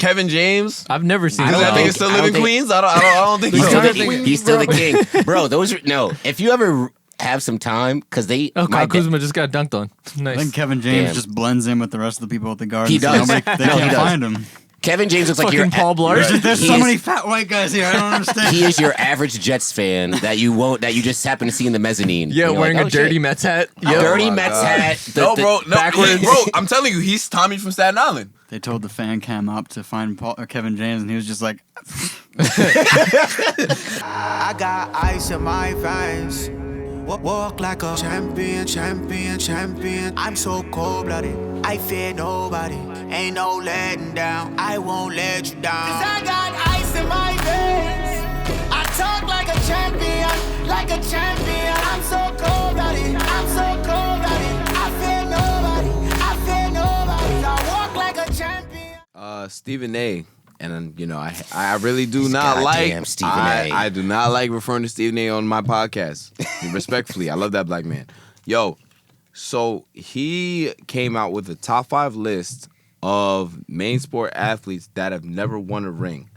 Kevin James. I've never seen. Does that nigga still live in Queens? I don't think so. He's still the king, bro. If you ever have some time, because they. Oh, Kyle Kuzma just got dunked on. Nice. I think Kevin James just blends in with the rest of the people at the Garden. He does. They can't find him. Kevin James looks like fucking Paul Blart. There's so many fat white guys here. I don't understand. He is your average Jets fan that you just happen to see in the mezzanine. Yeah, wearing a dirty Mets hat. Yep. Dirty Mets hat. Bro, I'm telling you, he's Tommy from Staten Island. They told the fan cam up to find Kevin James, and he was just like, I got ice in my veins. Walk like a champion, champion, champion. I'm so cold-blooded, I fear nobody. Ain't no letting down, I won't let you down. 'Cause I got ice in my veins. I talk like a champion, like a champion. I'm so cold-blooded, I'm so cold-blooded. I fear nobody, I fear nobody. I walk like a champion. Stephen A. And I really do not like Stephen A. I do not like referring to Stephen A. on my podcast. Respectfully, I love that black man. Yo, so he came out with a top 5 list of main sport athletes that have never won a ring,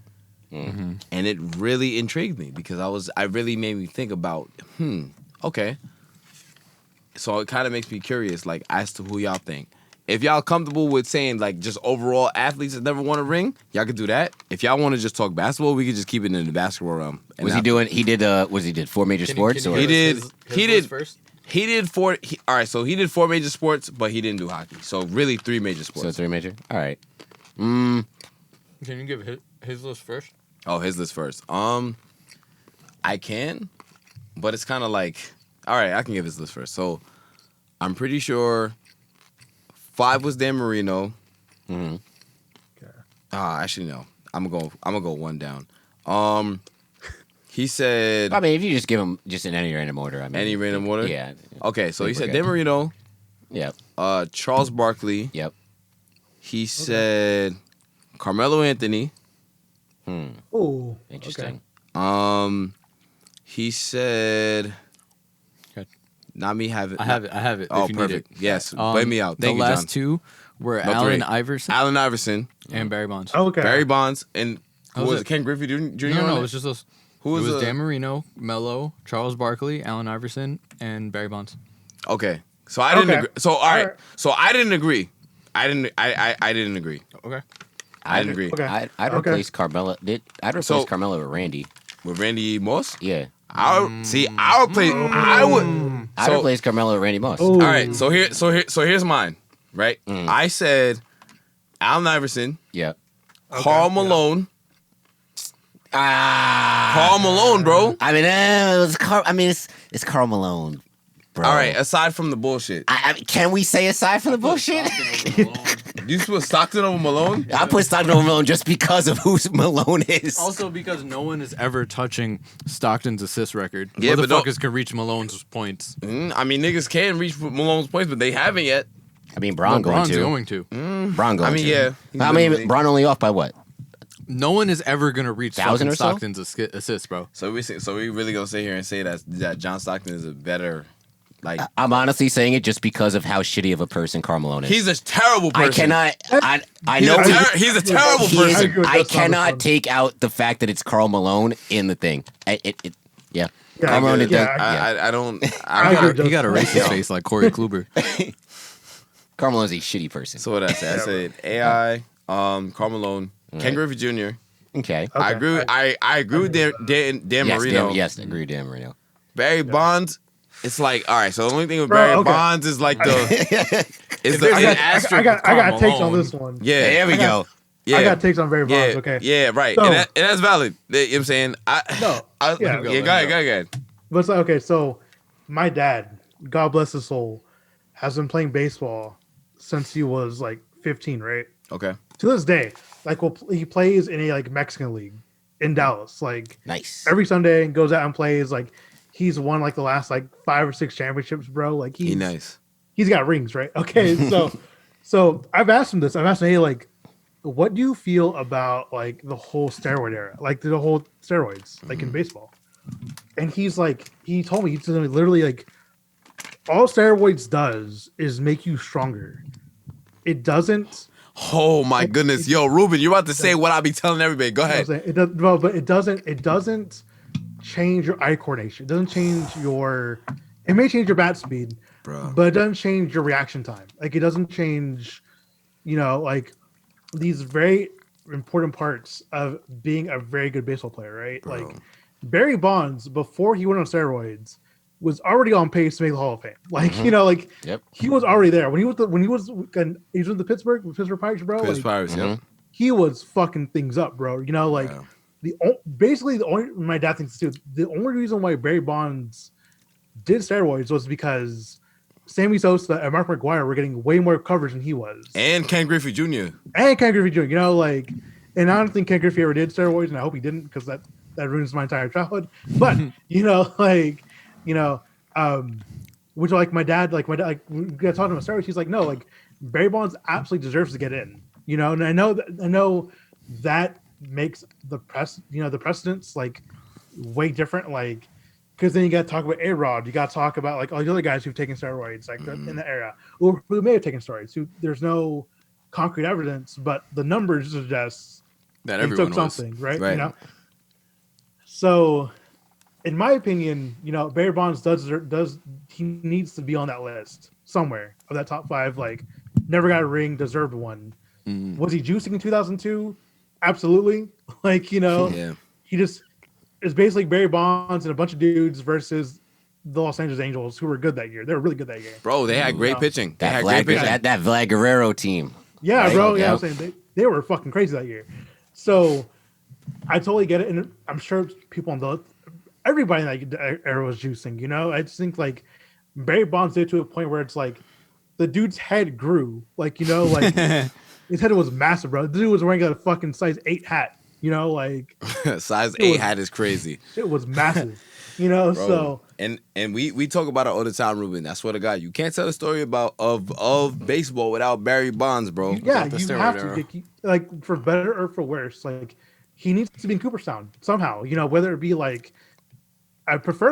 and it really intrigued me because I really made me think about, okay. So it kind of makes me curious, like as to who y'all think. If y'all comfortable with saying like just overall athletes that never won a ring, y'all could do that. If y'all want to just talk basketball, we could just keep it in the basketball realm. Was he doing? He did. He did 4 major sports? He did 4. All right, so he did 4 major sports, but he didn't do hockey. So really 3 major sports. So 3 major. All right. Can you give his list first? Oh, his list first. I can, but it's kind of like, all right, I can give his list first. So I'm pretty sure 5 was Dan Marino. Okay. Actually no. I'm gonna go 1 down. He said. I mean, if you just give him just in any random order, I mean. Any random order? Yeah. Okay, so he said Dan Marino. Yep. Charles Barkley. Yep. He said Carmelo Anthony. Oh, Interesting. Okay. He said. Not me have it. I have it. Oh, if you perfect. Need it. Yes. Play me out. The Thank you, last John. 2 were No, Allen 3. Iverson Allen Iverson and Barry Bonds. Okay. Barry Bonds, and who was was it? Ken Griffey Jr. No, on it it? was just those. Who was it was the- Dan Marino, Melo, Charles Barkley, Allen Iverson, and Barry Bonds. Okay. So I didn't Okay. agree. So all right. Alright. So I didn't agree. I didn't agree. Okay. I didn't agree. Okay. I'd Okay. replace Carmelo. I'd replace Carmelo with Randy. With Randy Moss? Yeah. I would play. I would. I'd So- replace Carmelo with Randy Moss. Oh. All right. So here's mine. Right. I said Allen Iverson, Yeah. Karl Malone. Ah. Karl Malone, bro. I mean, it's Karl Malone, bro. All right. Aside from the bullshit, Can we say aside from the bullshit? you put Stockton over Malone. I put Stockton over Malone just because of who Malone is. Also, because no one is ever touching Stockton's assist record. Yeah, but don't- Motherfuckers can reach Malone's points. I mean, niggas can reach Malone's points, but they haven't yet. I mean, Bron going LeBron's to. going to. Bron going I mean, to. yeah. I mean, Bron only off by what? No one is ever gonna reach 1,000 fucking or so? Stockton's assist, bro. So we really gonna sit here and say that John Stockton is a better, like I'm honestly saying it just because of how shitty of a person Karl Malone is. he's a terrible person. I cannot. I He's know he's a terrible he is- person. agree with I that's not cannot fun. take out the fact that it's Karl Malone in the thing. Yeah. Yeah, Karl Malone did yeah, that. I don't. I agree. He got a racist Yo. face like Corey Kluber. Karl Malone's a shitty person. So what did I say? I said AI, Karl Malone, Ken Griffey Jr. Okay. I agree. I agree with Dan Marino. Yes, agree with Dan Marino. Barry Bonds. It's like, all right. So the only thing with Barry okay. Bonds is like the is the I got takes on this one. Yeah, There we go. yeah. I got takes on Barry Bonds. Yeah, Okay. yeah, right. So- and that's valid. You know what I'm saying? No. Yeah. Go ahead. But it's like, okay, so my dad, God bless his soul, has been playing baseball since he was like 15, right? Okay. To this day, like he plays in a like Mexican league in Dallas. Like Nice. every Sunday and goes out and plays. Like he's won like the last like 5 or 6 championships, bro. Like He nice. he's got rings, right? Okay, so I've asked him this. I've asked him, hey, like, what do you feel about like the whole steroid era, like the whole steroids, like in baseball? And he's like, he told me, he told me literally like, all steroids does is make you stronger. It doesn't Oh my goodness, yo, Ruben, you're about to say what I be telling everybody. Go You know ahead. what I'm saying? It does, well, but it doesn't change your eye coordination. It doesn't change your. It may change your bat speed, Bro. but it doesn't change your reaction time. Like it doesn't change, like these very important parts of being a very good baseball player, right? Bro. Like Barry Bonds, before he went on steroids, was already on pace to make the Hall of Fame. Like Yep. he was already there when he was with the Pittsburgh Pirates, bro. Chris like, Pirates, yeah. he was fucking things up, bro. Wow. Basically the only my dad thinks too. The only reason why Barry Bonds did steroids was because Sammy Sosa and Mark McGwire were getting way more coverage than he was, And Ken Griffey Jr. and Ken Griffey Jr. And I don't think Ken Griffey ever did steroids, and I hope he didn't because that ruins my entire childhood. But which my dad, we got talking about steroids. He's like, no, like Barry Bonds absolutely deserves to get in, and I know that makes the the precedents like way different, like because then you got to talk about A-Rod, you got to talk about like all the other guys who've taken steroids like in the era or who may have taken steroids. Who there's no concrete evidence, but the numbers suggest That he everyone took was. something, right? Right. So, in my opinion, Barry Bonds does he needs to be on that list somewhere of that top 5. Like, never got a ring, deserved one. Was he juicing in 2002? Absolutely. Yeah. He just is basically Barry Bonds and a bunch of dudes versus the Los Angeles Angels, who were good that year. They were really good that year. Bro, they had great pitching. They had That great Vlad, pitching. that Vlad Guerrero team. Yeah, Right? bro. Yeah, Yep. I'm saying they were fucking crazy that year. So I totally get it, and I'm sure people on everybody in that era was juicing. I just think like Barry Bonds did to a point where it's like the dude's head grew, like his head was massive, bro. The dude was wearing a fucking size 8 hat. Size It 8 was- hat is crazy. It was massive. Bro. So And we talk about it all the time, Ruben. I swear to God, you can't tell a story of baseball without Barry Bonds, bro. yeah, the you steroid have era. to like for better or for worse, like he needs to be in Cooperstown somehow. Whether it be like I would prefer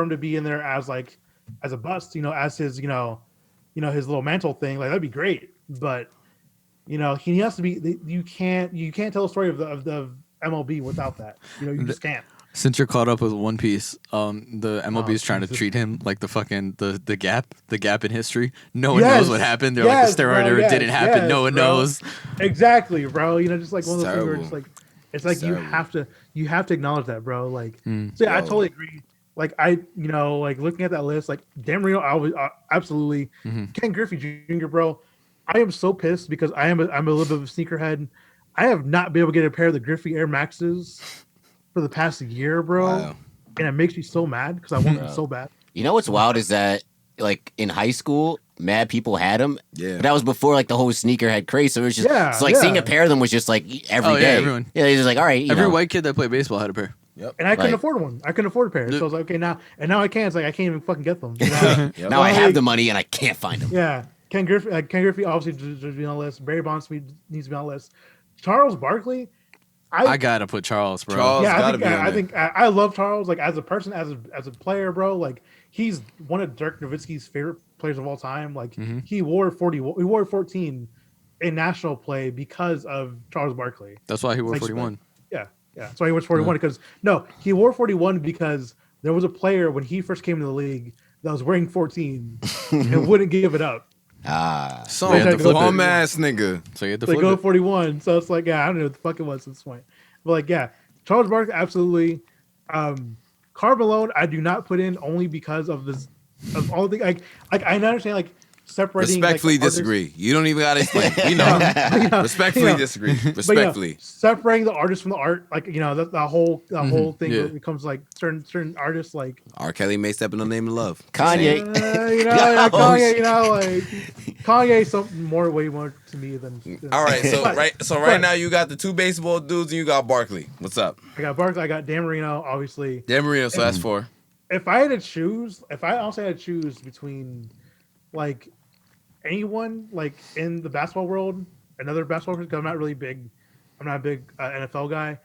him to be in there as a bust, as his his little mantle thing. Like that'd be great, but he has to be. You can't tell a story of the MLB without that. You just can't. Since you're caught up with One Piece, the MLB is trying to Jesus. treat him like the gap in history. No one Yes. knows what happened. They're Yes, like the steroid bro, era yes, didn't happen. yes, No one bro. knows. Exactly, bro. Just like one of those things where Terrible. it's like you terrible. have to acknowledge that, bro. Like, so yeah, I Bro. totally agree. Like like looking at that list, like Dan Marino, absolutely. Ken Griffey Jr., bro. I am so pissed because I'm a little bit of a sneakerhead. I have not been able to get a pair of the Griffey Air Maxes for the past year, bro, Wow. and it makes me so mad because I want them so bad. You know what's wild is that like in high school, mad people had them. Yeah. But that was before like the whole sneakerhead craze. So it was just Yeah, so like yeah. seeing a pair of them was just like every day. Oh, yeah, everyone. Yeah, they're just like, all right, you Every know. white kid that played baseball had a pair. And I couldn't Right. afford one. I couldn't afford a pair. So I was like, okay, now I can. It's like I can't even fucking get them. Yep. Now I have Like- the money and I can't find them. Yeah, Ken Griffey obviously deserves to be on the list. Barry Bonds needs to be on the list. Charles Barkley, I gotta put Charles, bro. Charles- yeah, gotta be on I there. think I love Charles. Like as a person, as a player, bro. Like he's one of Dirk Nowitzki's favorite players of all time. Like he wore 14 in national play because of Charles Barkley. That's why he wore Like, 41. Yeah. That's why he wears 41 because he wore 41 because there was a player when he first came to the league that was wearing 14 and wouldn't give it up. Ah. Some They had to flip it. bum ass nigga. So you had to They flip go it. 41. So it's like, yeah, I don't know what the fuck it was at this point. But like, yeah, Charles Barkley, absolutely. Karl Malone, I do not put in only because of this, of all the like I understand like separating. Respectfully like, the artists- disagree. You don't even gotta explain. You know. Respectfully disagree. But, Respectfully. separating the artist from the art, like the whole thing yeah. where it becomes like certain artists like R. Kelly may step in the name of love. Kanye. like Kanye, like Kanye, something way more to me than All right, so But- right but now you got the two baseball dudes and you got Barkley. What's up? I got Barkley, I got Dan Marino, obviously. Dan Marino, so that's 4. If I had to choose between like anyone like in the basketball world, another basketball person, 'cause I'm not a big NFL guy.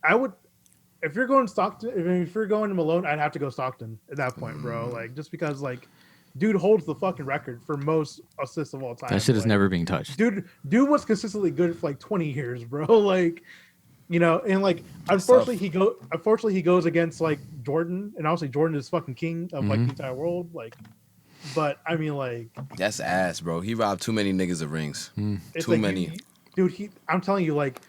I would, if you're going Stockton, if you're going to Malone, I'd have to go Stockton at that point, bro. Like just because like dude holds the fucking record for most assists of all time. That shit is Like, never being touched. dude was consistently good for like 20 years, bro. Like, you know, and like unfortunately he goes against like Jordan, and obviously Jordan is fucking king of like the entire world. Like, but I mean, like, That's ass, bro. He robbed too many niggas of rings. it's Too like many. dude. I'm telling you, like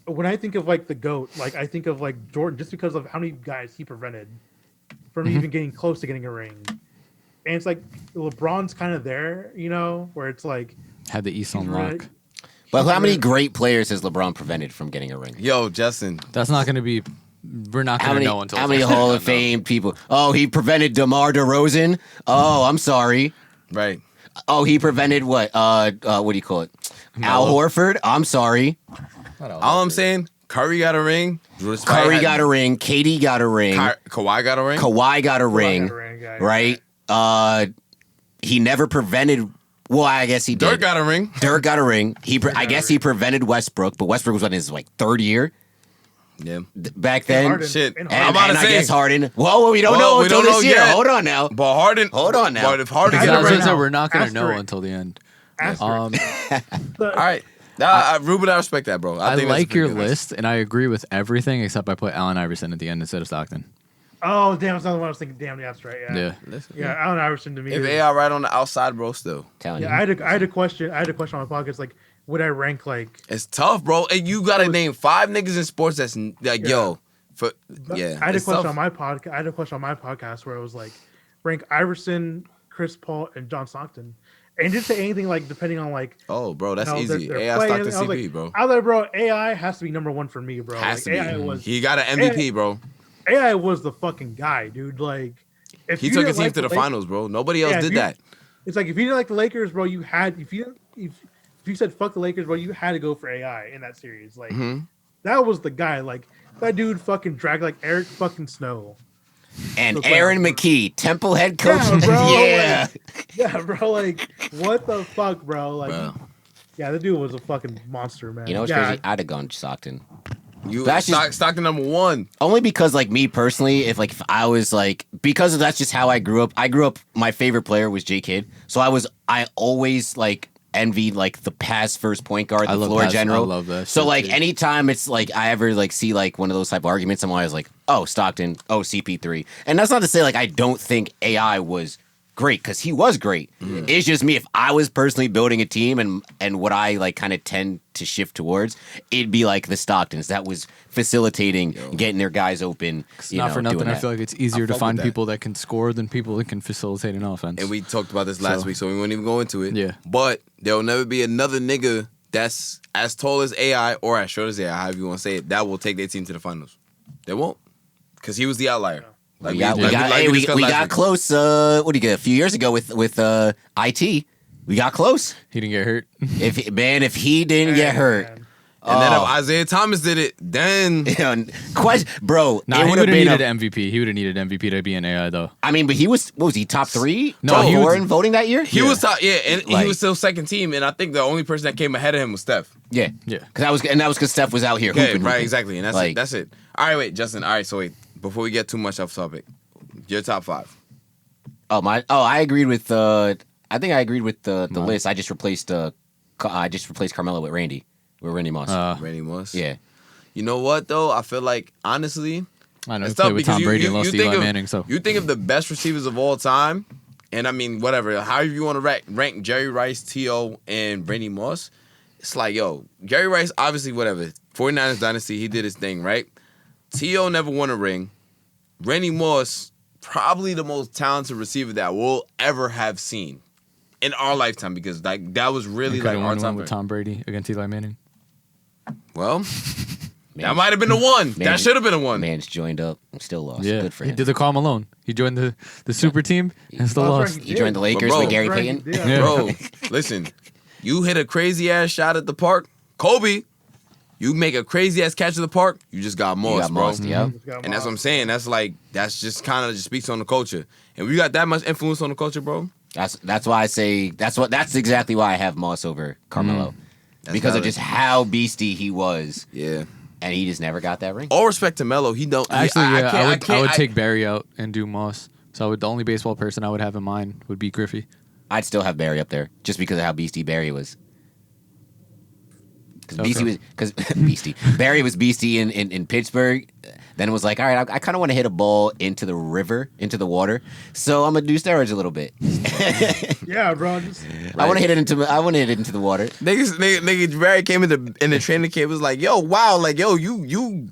when I think of like the GOAT, like I think of like Jordan just because of how many guys he prevented from even getting close to getting a ring. And it's like LeBron's kind of there, you know, where it's like Had the East on he's lock. really- But how many great players has LeBron prevented from getting a ring? Yo, Justin. That's not going to be. We're not How going to many, know until. how many Hall of Fame people? Oh, he prevented DeMar DeRozan. Oh, I'm sorry. Right. Oh, he prevented what? What do you call it? Al Horford. I'm sorry. All I'm saying, Curry got a ring. Curry got a ring. KD got a ring. Kawhi got a ring. Kawhi got a ring. got a ring, yeah, Right? He never prevented. Well, I guess he did. Dirk got a ring. Dirk got a ring. I guess he prevented Westbrook, but Westbrook was in his like third year Yeah. back then. Harden. Shit. And I'm And, about and to I say. guess Harden. Whoa, we don't Well, know we until don't this know year. yet. Hold on now. But Harden. Hold on now. But if Harden Because got a right ring. now- We're not going to know Asterisk. until the end. Asterisk. All right. Nah, Ruben, I respect that, bro. I think that's like your pretty good. list, and I agree with everything except I put Allen Iverson at the end instead of Stockton. Oh damn, that's not the one I was thinking. Damn, yeah, that's right. Yeah, Yeah. yeah. Allen Iverson to me. If is- AI right on the outside, bro, still. Telling yeah, you. I had a question. I had a question on my podcast. Like, would I rank like? It's tough, bro. And you gotta name 5 niggas in sports that's like, yo, for yeah. I had a it's question tough. on my podcast. I had a question on my podcast where it was like, rank Iverson, Chris Paul, and John Stockton, and didn't say anything like depending on like. Oh, bro, that's you know, easy. their AI play. Stockton I was CP, like, bro. I was like, bro, AI has to be number one for me, bro. Has like, to AI be. was He got an MVP, bro. AI was the fucking guy, dude. Like, if He you took didn't his team like to the Lakers- finals, bro. Nobody else Yeah, if did you- that. It's like if you didn't like the Lakers, bro, you had if you said fuck the Lakers, bro, you had to go for AI in that series. Like that was the guy. Like that dude fucking dragged like Eric fucking Snow. And So Aaron clever. McKee, Temple head coach. Yeah, bro. Yeah. Yeah, bro. Like what the fuck, bro? Like Bro. yeah, the dude was a fucking monster, man. You know what's yeah, crazy? I'd have gone Stockton. You That's just- Stockton number 1. Only because, like, me personally, if I was like, because that's just how I grew up. I grew up. My favorite player was J Kidd, so I always like envied like the pass first point guard, I the love floor pass- general. I love that So shit, like too. anytime it's like I ever like see like one of those type of arguments, I'm always like, oh Stockton, oh CP3, and that's not to say like I don't think AI was great because he was great. It's just me. If I was personally building a team and what I like kind of tend to shift towards, it'd be like the Stocktons that was facilitating, getting their guys open. It's not for nothing. doing I that. feel like it's easier to fuck find with that. people that can score than people that can facilitate an offense. And we talked about this last So- week, so we won't even go into it. Yeah. But there'll never be another nigga that's as tall as AI or as short as AI, however you want to say it, that will take their team to the finals. They won't. Because he was the outlier. Like we got discussed last got week. close. What do you get? A few years ago with IT, we got close. He didn't get hurt. If he didn't get hurt, man. And then if Oh. Isaiah Thomas did it, then bro, Nah, it he would would have have been. needed MVP. He would have needed MVP to be an AI though. I mean, but he was. What was he? Top 3? No, top he 4 was- in voting that year. he was top, and Like- he was still second team. And I think the only person that came ahead of him was Steph. Yeah, Yeah. Because that was because Steph was out here. Okay, hooping, right, hooping. exactly. And that's Like- it. That's it. All right, wait, Justin. All right, so wait, before we get too much off topic, your top 5. I agreed with. I think I agreed with the list. I just replaced. I just replaced Carmelo with Randy Moss. Randy Moss. Yeah. You know what though? I feel like honestly, I know. He it's tough played with because Tom Brady and you lost think Eli of Manning. So you think of the best receivers of all time, and I mean whatever, however you want to rank Jerry Rice, T.O., and Randy Moss. It's like yo, Jerry Rice obviously whatever 49ers dynasty, he did his thing right. T.O. never won a ring. Randy Moss probably the most talented receiver that we'll ever have seen in our lifetime because like that was really he like could have our won time. with Tom Brady against Eli Manning. Well, that might have been the one. Man, That should have been the one. Man's joined up and still lost. Yeah, Good for he him. did the Karl Malone. He joined the super team and still That's right, lost. He joined the Lakers bro, with Gary Right, Payton. yeah. Yeah. Bro, listen, you hit a crazy ass shot at the park, Kobe. You make a crazy ass catch at the park, you just got You Moss, got bro. Moss, yeah. Just got And that's what I'm Moss. saying. That's just kind of just speaks on the culture. And we got that much influence on the culture, bro. That's why I say that's exactly why I have Moss over Carmelo. That's Because of valid. just how beasty he was, Yeah. and he just never got that ring. All respect to Melo, he don't. Actually, I I would can't- take Barry out and do Moss So the only baseball person I would have in mind would be Griffey. I'd still have Barry up there just because of how beastie Barry was. Because Barry was beastie in Pittsburgh. Then it was like, all right, I kind of want to hit a ball into the river, into the water. So I'm gonna do steroids a little bit. Yeah, bro. I want to hit it into the water. Nigga, Barry came in the training camp, was like, yo, wow, like, yo, you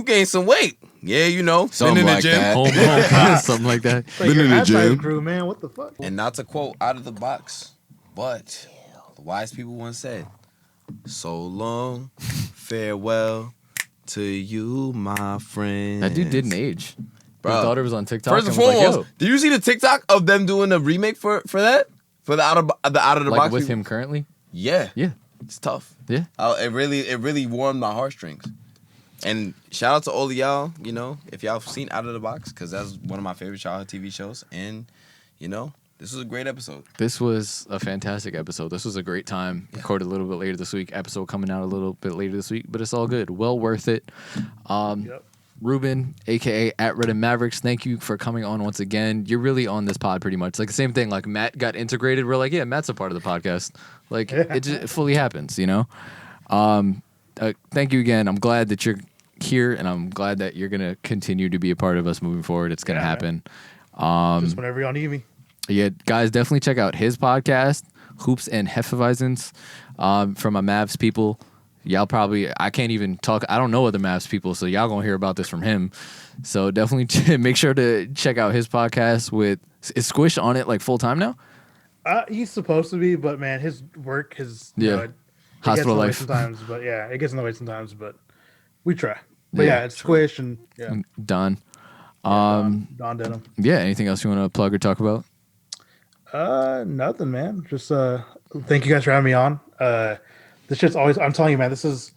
gained some weight. Yeah, you know, Something been in the like gym. that. Something like that. Like Been in the gym. crew, man. What the fuck? And not to quote out of the box, but the wise people once said, so long, farewell to you, my friend. That dude didn't age. Bro. My daughter was on TikTok. First and was foremost, like, did you see the TikTok of them doing a remake for that? For the out of the like box with people? him currently? Yeah. Yeah. It's tough. Yeah. It really warmed my heartstrings. And shout out to all of y'all, you know, if y'all have seen Out of the Box, because that's one of my favorite childhood TV shows. And, you know, this was a great episode. This was a fantastic episode. This was a great time. Yeah. Recorded a little bit later this week. Episode coming out a little bit later this week, but it's all good. Well worth it. Yep. Ruben, aka at Red and Mavericks, thank you for coming on once again. You're really on this pod pretty much. Like the same thing. Like Matt got integrated. We're like, yeah, Matt's a part of the podcast. Like it fully happens, you know. Thank you again. I'm glad that you're here, and I'm glad that you're gonna continue to be a part of us moving forward. It's gonna happen. Just whenever y'all need me. Yeah, guys, definitely check out his podcast, Hoops and Hefeweizens, from my Mavs people. Y'all probably, I can't even talk, I don't know other Mavs people, so y'all gonna hear about this from him. So definitely make sure to check out his podcast is Squish on it like full time now? He's supposed to be, but man, his work is Hospital life. sometimes. But yeah, it gets in the way sometimes. But we try. But yeah, it's Squish and Done. Don Denham. Yeah, anything else you want to plug or talk about? Nothing, man. Just thank you guys for having me on. This shit's always. I'm telling you, man. This is.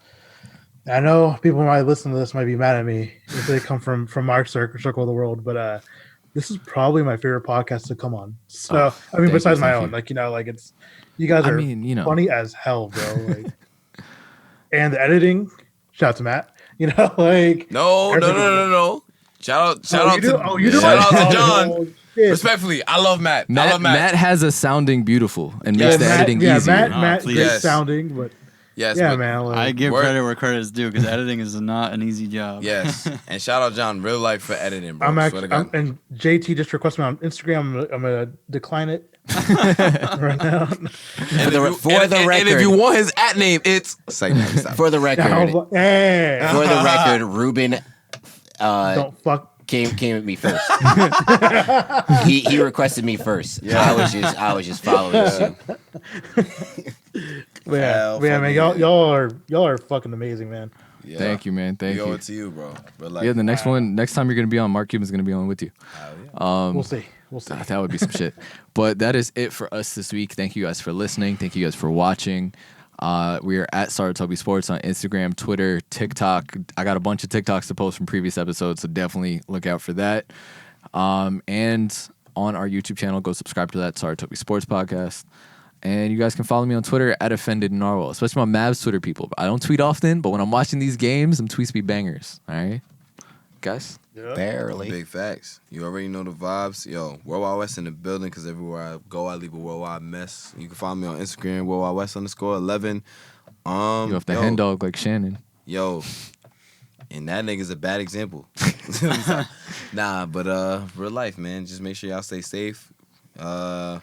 I know people might listen to this might be mad at me if they come from our circle of the world, but this is probably my favorite podcast to come on. So I mean, besides my own, like like it's you guys are funny as hell, bro. Like, and the editing. Shout out to Matt. Like No. Shout out to John. Oh, shit. Respectfully, I love Matt. I love Matt. Matt has a sounding beautiful and makes the editing easier. Matt, please. great sounding, but Yes, yeah, but- man. Like, I give credit where credit is due because editing is not an easy job. Yes, and shout out John, real life for editing, bro. I'm Swear actually, to God. and JT just requested me on Instagram. I'm gonna decline it right now. And if you want his at name, it's For the record, Hey, for the record, Ruben don't fuck. came at me first. he requested me first. Yeah. I was just following suit. Yeah, man. Y'all are fucking amazing, man. Yeah. Thank you, man. Thank We owe you. it to you, bro. But like, Yeah, the next time you're gonna be on, Mark Cuban's gonna be on with you. We'll see. That would be some shit. But that is it for us this week. Thank you guys for listening. Thank you guys for watching. We are at Saratobi Sports on Instagram, Twitter, TikTok. I got a bunch of TikToks to post from previous episodes, so definitely look out for that. And on our YouTube channel, go subscribe to that Saratobi Sports Podcast. And you guys can follow me on Twitter at Offended Narwhal, especially my Mavs Twitter people. I don't tweet often, but when I'm watching these games, them tweets be bangers. All right, guys? Barely. big facts. You already know the vibes. Yo, Worldwide West in the building, because everywhere I go, I leave a worldwide mess. You can find me on Instagram, Worldwide West _11. You off the hen dog like Shannon. Yo, and that nigga's a bad example. Nah, but real life, man. Just make sure y'all stay safe. All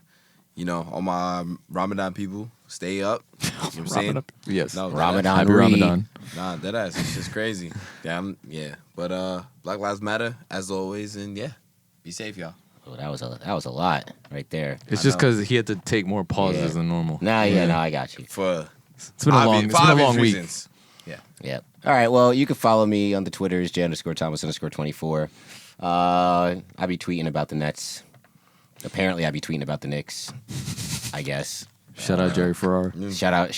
my Ramadan people, stay up. You know what I'm saying? Yes. No, Ramadan. Happy Ramadan. Nah, deadass. It's just crazy. Yeah. But Black Lives Matter, as always, and yeah, be safe, y'all. Oh, that was a lot right there. It's just because he had to take more pauses than normal. No, I got you. It's been a long week. Reasons. Yeah. Yep. All right. Well, you can follow me on the Twitters, J_Thomas_24. I be tweeting about the Nets. Apparently, I be tweeting about the Knicks. I guess. Shout out Jerry Ferrara. Shout out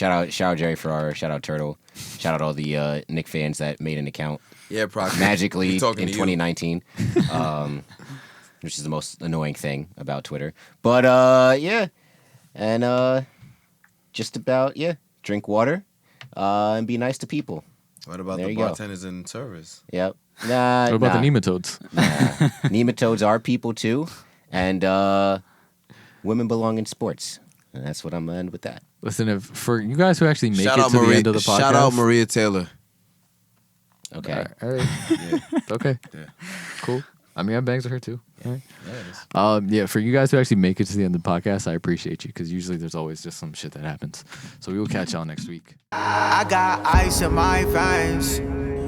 Jerry Ferrara. Shout out Turtle. Shout out all the Knick fans that made an account Yeah, Proc. magically We in talking to you. 2019. Which is the most annoying thing about Twitter. But yeah, and just about drink water and be nice to people. What about There the you go. bartenders in service? Yep. Nah. What about nah. the nematodes? Nematodes are people too, and women belong in sports. And that's what I'm gonna end with that. Listen, if for you guys who actually make Shout it out to Maria. the end of the podcast, Shout out Maria Taylor. Okay. All right. Yeah. Okay. Yeah. Cool. I mean, I bangs with her too. All right. Yeah, it is. Yeah, for you guys who actually make it to the end of the podcast, I appreciate you because usually there's always just some shit that happens. So we will catch y'all next week. I got ice in my veins.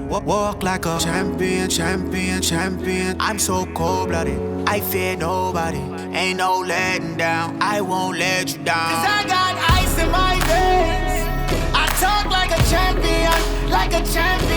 Walk like a champion, champion, champion. I'm so cold-blooded, I fear nobody. Ain't no letting down, I won't let you down. 'Cause I got ice in my veins. I talk like a champion, like a champion.